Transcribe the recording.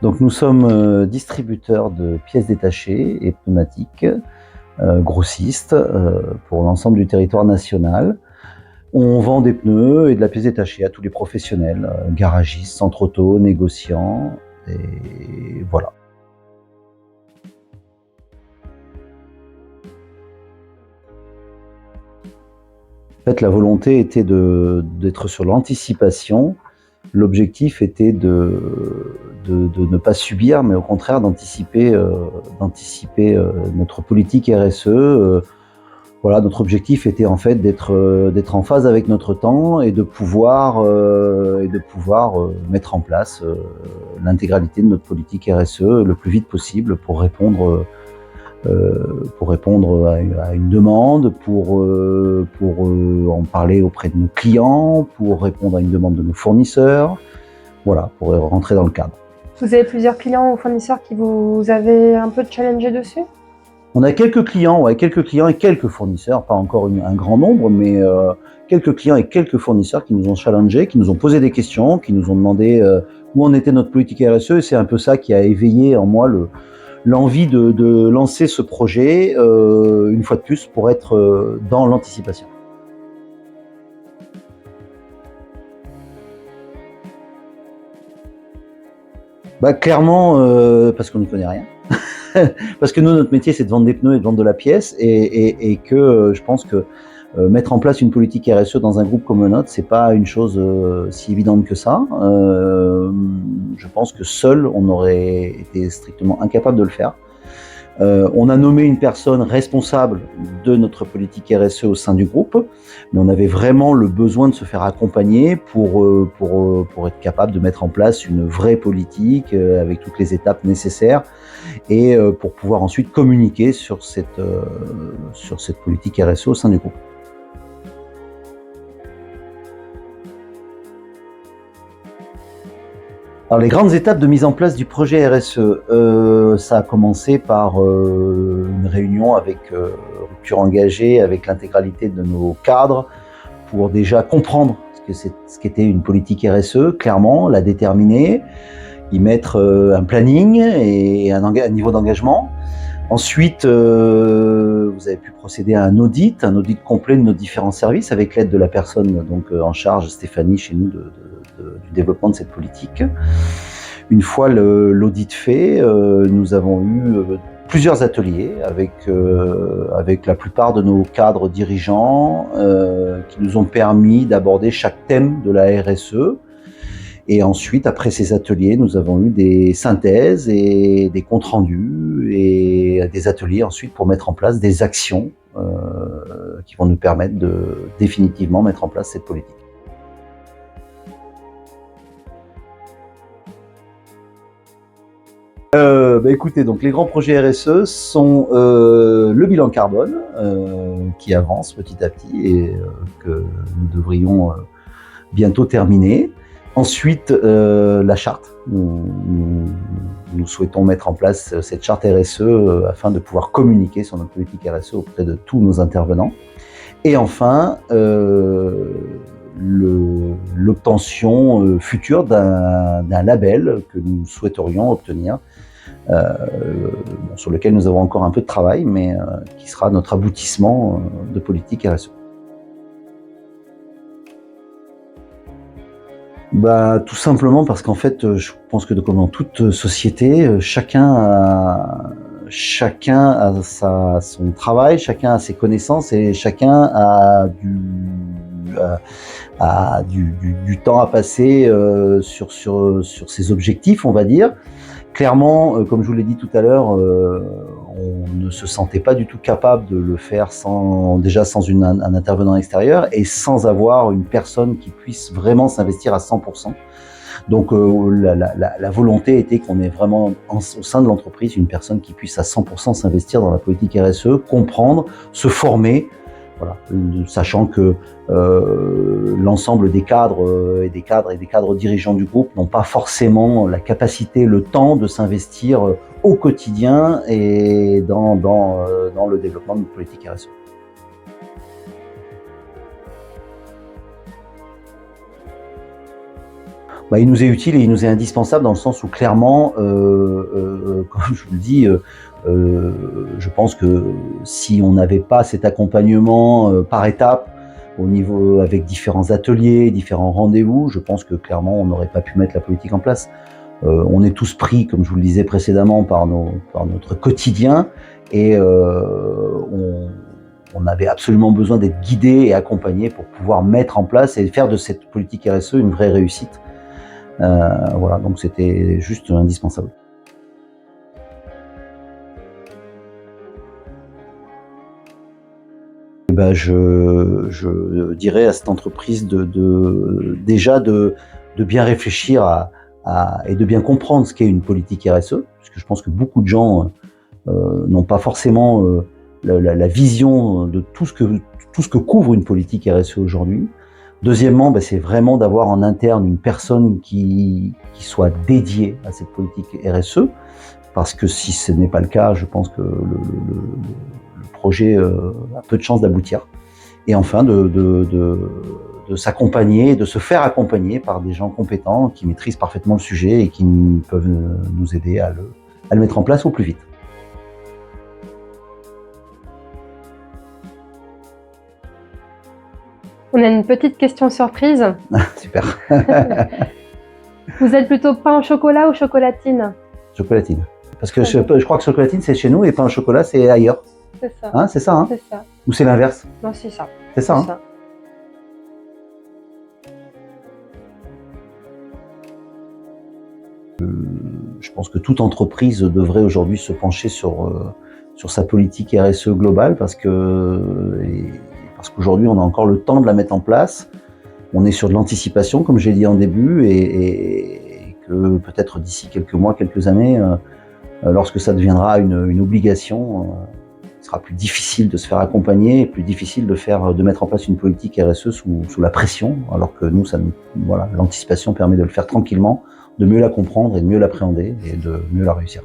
Donc nous sommes distributeurs de pièces détachées et pneumatiques, grossistes, pour l'ensemble du territoire national. On vend des pneus et de la pièce détachée à tous les professionnels, garagistes, centres auto, négociants, et voilà. En fait, la volonté était d'être sur l'anticipation. L'objectif était de ne pas subir, mais au contraire d'anticiper notre politique RSE. Voilà, notre objectif était en fait d'être en phase avec notre temps et de pouvoir mettre en place l'intégralité de notre politique RSE le plus vite possible pour répondre à une demande, pour en parler auprès de nos clients, pour répondre à une demande de nos fournisseurs, voilà, pour rentrer dans le cadre. Vous avez plusieurs clients ou fournisseurs qui vous avez un peu challengé dessus? On a quelques clients et quelques fournisseurs, pas encore un grand nombre, mais quelques clients et quelques fournisseurs qui nous ont challengés, qui nous ont posé des questions, qui nous ont demandé où en était notre politique RSE, et c'est un peu ça qui a éveillé en moi l'envie de lancer ce projet, une fois de plus, pour être dans l'anticipation. Bah, clairement, parce qu'on n'y connaît rien. Parce que nous, notre métier, c'est de vendre des pneus et de vendre de la pièce, et que je pense que mettre en place une politique RSE dans un groupe comme le nôtre, c'est pas une chose si évidente que ça. Je pense que seul, on aurait été strictement incapable de le faire. On a nommé une personne responsable de notre politique RSE au sein du groupe, mais on avait vraiment le besoin de se faire accompagner pour être capable de mettre en place une vraie politique avec toutes les étapes nécessaires, et pour pouvoir ensuite communiquer sur cette politique RSE au sein du groupe. Alors, les grandes étapes de mise en place du projet RSE, ça a commencé par une réunion avec Rupture Engagée, avec l'intégralité de nos cadres, pour déjà comprendre ce qu'était une politique RSE, clairement, la déterminer, y mettre un planning et un niveau d'engagement. Ensuite, vous avez pu procéder à un audit complet de nos différents services, avec l'aide de la personne donc en charge, Stéphanie, chez nous, du développement de cette politique. Une fois l'audit fait, nous avons eu plusieurs ateliers avec la plupart de nos cadres dirigeants qui nous ont permis d'aborder chaque thème de la RSE. Et ensuite, après ces ateliers, nous avons eu des synthèses et des comptes rendus et des ateliers ensuite pour mettre en place des actions qui vont nous permettre de définitivement mettre en place cette politique. Écoutez, donc les grands projets RSE sont le bilan carbone qui avance petit à petit et que nous devrions bientôt terminer. Ensuite, la charte. Nous souhaitons mettre en place cette charte RSE afin de pouvoir communiquer sur notre politique RSE auprès de tous nos intervenants. Et enfin, l'obtention future d'un label que nous souhaiterions obtenir, sur lequel nous avons encore un peu de travail, mais qui sera notre aboutissement de politique RSE. Tout simplement parce qu'en fait, je pense que comme dans toute société, chacun a son travail, chacun a ses connaissances et chacun a du temps à passer sur ses objectifs, on va dire. Clairement, comme je vous l'ai dit tout à l'heure, on ne se sentait pas du tout capable de le faire sans un intervenant extérieur et sans avoir une personne qui puisse vraiment s'investir à 100%. Donc la volonté était qu'on ait vraiment au sein de l'entreprise une personne qui puisse à 100% s'investir dans la politique RSE, comprendre, se former, voilà, sachant que l'ensemble des cadres et des cadres dirigeants du groupe n'ont pas forcément la capacité, le temps de s'investir au quotidien et dans le développement de notre politique RSE. Il nous est utile et il nous est indispensable dans le sens où clairement, comme je vous le dis, je pense que si on n'avait pas cet accompagnement par étapes, au niveau avec différents ateliers, différents rendez-vous, je pense que clairement on n'aurait pas pu mettre la politique en place. On est tous pris, comme je vous le disais précédemment, par notre quotidien et on avait absolument besoin d'être guidés et accompagnés pour pouvoir mettre en place et faire de cette politique RSE une vraie réussite. Voilà, donc c'était juste indispensable. Je dirais à cette entreprise déjà de bien réfléchir et de bien comprendre ce qu'est une politique RSE, parce que je pense que beaucoup de gens n'ont pas forcément la vision de tout ce que couvre une politique RSE aujourd'hui. Deuxièmement, c'est vraiment d'avoir en interne une personne qui soit dédiée à cette politique RSE, parce que si ce n'est pas le cas, je pense que le projet a peu de chances d'aboutir. Et enfin, de s'accompagner, de se faire accompagner par des gens compétents qui maîtrisent parfaitement le sujet et qui peuvent nous aider à le mettre en place au plus vite. On a une petite question surprise. Super. Vous êtes plutôt pain au chocolat ou chocolatine? Chocolatine. Parce que je crois que chocolatine c'est chez nous et pain au chocolat c'est ailleurs. C'est ça. Hein, c'est ça, hein? C'est ça. Ou c'est l'inverse? Non, c'est ça. C'est ça, hein? Ça. Je pense que toute entreprise devrait aujourd'hui se pencher sur sa politique RSE globale parce qu'aujourd'hui on a encore le temps de la mettre en place. On est sur de l'anticipation, comme j'ai dit en début, et que peut-être d'ici quelques mois, quelques années, lorsque ça deviendra une obligation, il sera plus difficile de se faire accompagner et plus difficile de mettre en place une politique RSE sous la pression, alors que nous, l'anticipation permet de le faire tranquillement, de mieux la comprendre et de mieux l'appréhender et de mieux la réussir.